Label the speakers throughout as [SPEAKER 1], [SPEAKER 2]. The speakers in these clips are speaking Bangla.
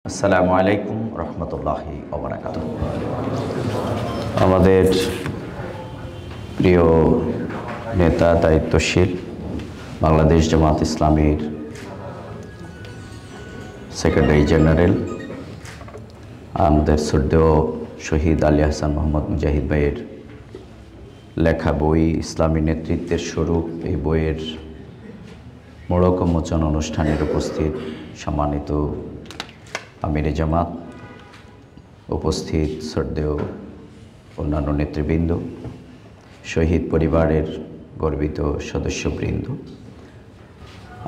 [SPEAKER 1] আসসালামু আলাইকুম রহমতুল্লাহি ওয়া বারাকাতুহু। আমাদের প্রিয় নেতা দায়িত্বশীল বাংলাদেশ জামাত ইসলামীর সেক্রেটারি জেনারেল আমাদের শ্রদ্ধেয় শহীদ আলী হাসান মোহাম্মদ মুজাহিদ ভাইয়ের লেখা বই ইসলামী নেতৃত্বের স্বরূপ, এই বইয়ের মোড়ক উন্মোচন অনুষ্ঠানের উপস্থিত সম্মানিত আমিরে জামাত, উপস্থিত শ্রদ্ধেয় অন্যান্য নেতৃবৃন্দ, শহীদ পরিবারের গর্বিত সদস্যবৃন্দ,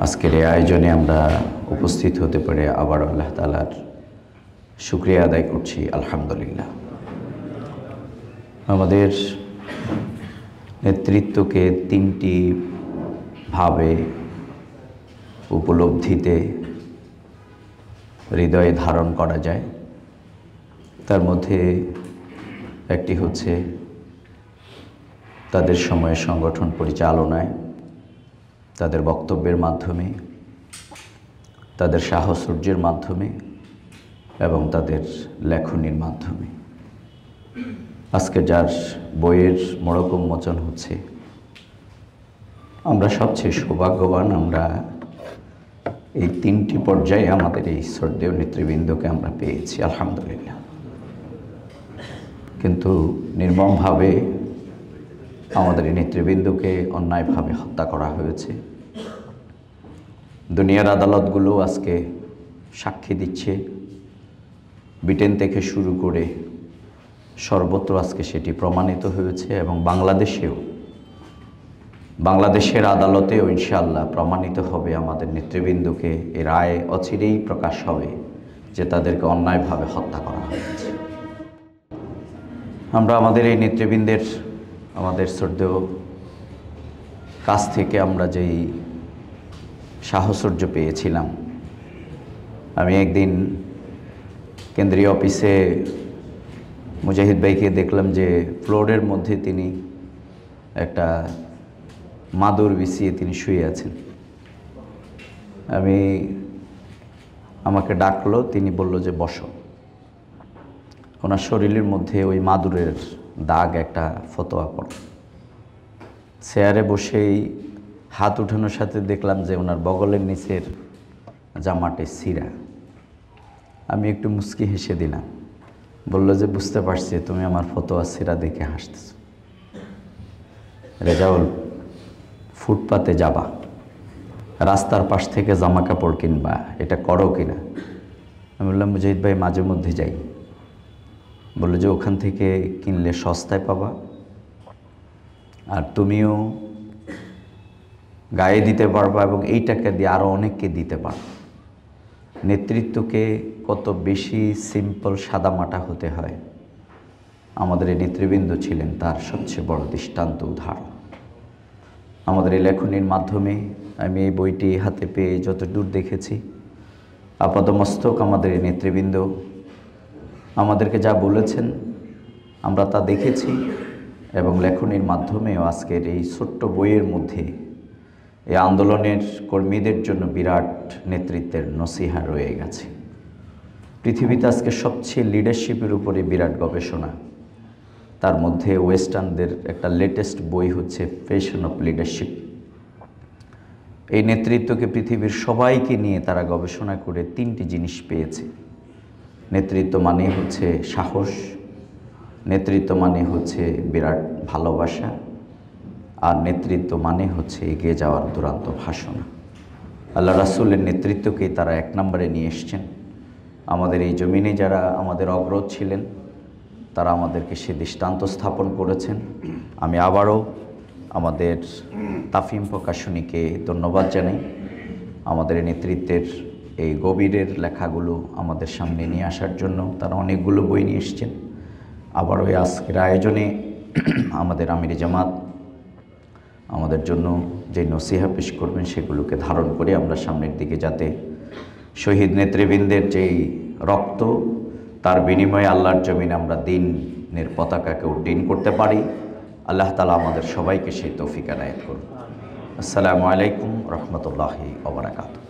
[SPEAKER 1] আজকের এই আয়োজনে আমরা উপস্থিত হতে পারে আবার আল্লাহ তাআলার শুকরিয়া আদায় করছি, আলহামদুলিল্লাহ। আমাদের নেতৃত্বকে তিনটি ভাবে উপলব্ধিতে হৃদয়ে ধারণ করা যায়। তার মধ্যে একটি হচ্ছে তাদের সময়ে সংগঠন পরিচালনায়, তাদের বক্তব্যের মাধ্যমে, তাদের সাহচর্যের মাধ্যমে এবং তাদের লেখনীর মাধ্যমে। আজকে যার বইয়ের মোড়ক উন্মোচন হচ্ছে, আমরা সবচেয়ে সৌভাগ্যবান। আমরা এই তিনটি পর্যায়ে আমাদের এই শ্রদ্ধেয় নেতৃবৃন্দকে আমরা পেয়েছি, আলহামদুলিল্লাহ। কিন্তু নির্মমভাবে আমাদের এই নেতৃবৃন্দকে অন্যায়ভাবে হত্যা করা হয়েছে। দুনিয়ার আদালতগুলো আজকে সাক্ষী দিচ্ছে, ব্রিটেন থেকে শুরু করে সর্বত্র আজকে সেটি প্রমাণিত হয়েছে এবং বাংলাদেশের আদালতেও ইনশাআল্লাহ প্রমাণিত হবে। আমাদের নেতৃবৃন্দকে এর রায় অচিরেই প্রকাশ হবে যে তাদেরকে অন্যায়ভাবে হত্যা করা হয়েছে। আমরা আমাদের এই নেতৃবৃন্দের, আমাদের শ্রদ্ধেয় কাছ থেকে আমরা যেই সাহচর্য পেয়েছিলাম, আমি একদিন কেন্দ্রীয় অফিসে মুজাহিদ ভাইকে দেখলাম যে ফ্লোরের মধ্যে তিনি একটা মাদুর বিছিয়ে তিনি শুয়ে আছেন। আমাকে ডাকলো, তিনি বলল যে বসো। ওনার শরীরের মধ্যে ওই মাদুরের দাগ একটা ফতোয়া পড়ে। চেয়ারে বসেই হাত উঠানোর সাথে দেখলাম যে ওনার বগলের নিচের জামাটে ছিঁড়া। আমি একটু মুচকি হেসে দিলাম। বলল যে বুঝতে পারছি তুমি আমার ফতোয়া ছিঁড়া দেখে হাসতেছ। রেজাউল, ফুটপাতে যাবা, রাস্তার পাশ থেকে জামা কাপড় কিনবা, এটা করো কিনা? আমি বললাম মুজাহিদ ভাই মাঝে মধ্যে যাই। বললো যে ওখান থেকে কিনলে সস্তায় পাবা, আর তুমিও গায়ে দিতে পারবা এবং এই টাকা দিয়ে আরও অনেককে দিতে পারবা। নেতৃত্বকে কত বেশি সিম্পল সাদামাটা হতে হয়, আমাদের এই নেতৃবৃন্দ ছিলেন তার সবচেয়ে বড় দৃষ্টান্ত উদাহরণ। আমাদের এই লেখনীর মাধ্যমে আমি এই বইটি হাতে পেয়ে যত দূর দেখেছি, আপাতমস্তক আমাদের এই নেতৃবৃন্দ আমাদেরকে যা বলেছেন আমরা তা দেখেছি এবং লেখনীর মাধ্যমেও আজকের এই ছোট্ট বইয়ের মধ্যে এই আন্দোলনের কর্মীদের জন্য বিরাট নেতৃত্বের নসিহা রয়ে গেছে। পৃথিবীতে আজকে সবচেয়ে লিডারশিপের উপরে বিরাট গবেষণা, তার মধ্যে ওয়েস্টার্নদের একটা লেটেস্ট বই হচ্ছে ফ্যাশন অফ লিডারশিপ। এই নেতৃত্বকে পৃথিবীর সবাইকে নিয়ে তারা গবেষণা করে তিনটি জিনিস পেয়েছে। নেতৃত্ব মানে হচ্ছে সাহস, নেতৃত্ব মানে হচ্ছে বিরাট ভালোবাসা, আর নেতৃত্ব মানে হচ্ছে এগিয়ে যাওয়ার দুরান্ত ভাষণা। আল্লাহ রাসূলের নেতৃত্বকেই তারা এক নম্বরে নিয়ে এসছেন। আমাদের এই জমিনে যারা আমাদের অগ্রজ ছিলেন তারা আমাদেরকে সে দৃষ্টান্ত স্থাপন করেছেন। আমি আবারও আমাদের তাফিম প্রকাশনীকে ধন্যবাদ জানাই। আমাদের এই নেতৃত্বের এই গভীরের লেখাগুলো আমাদের সামনে নিয়ে আসার জন্য তারা অনেকগুলো বই নিয়ে এসছেন। আবারও এই আজকের আয়োজনে আমাদের আমিরে জামাত আমাদের জন্য যে নসিহা পেশ করবেন সেগুলোকে ধারণ করে আমরা সামনের দিকে যাতে শহীদ নেতৃবৃন্দের যেই রক্ত, তার বিনিময়ে আল্লাহর জমিনে আমরা দ্বীনের পতাকাকে উড্ডীন করতে পারি। আল্লাহ তাআলা আমাদের সবাইকে সেই তৌফিক এনায়েত করুন। আসসালামু আলাইকুম রহমতুল্লাহি ওয়া বারাকাতুহু।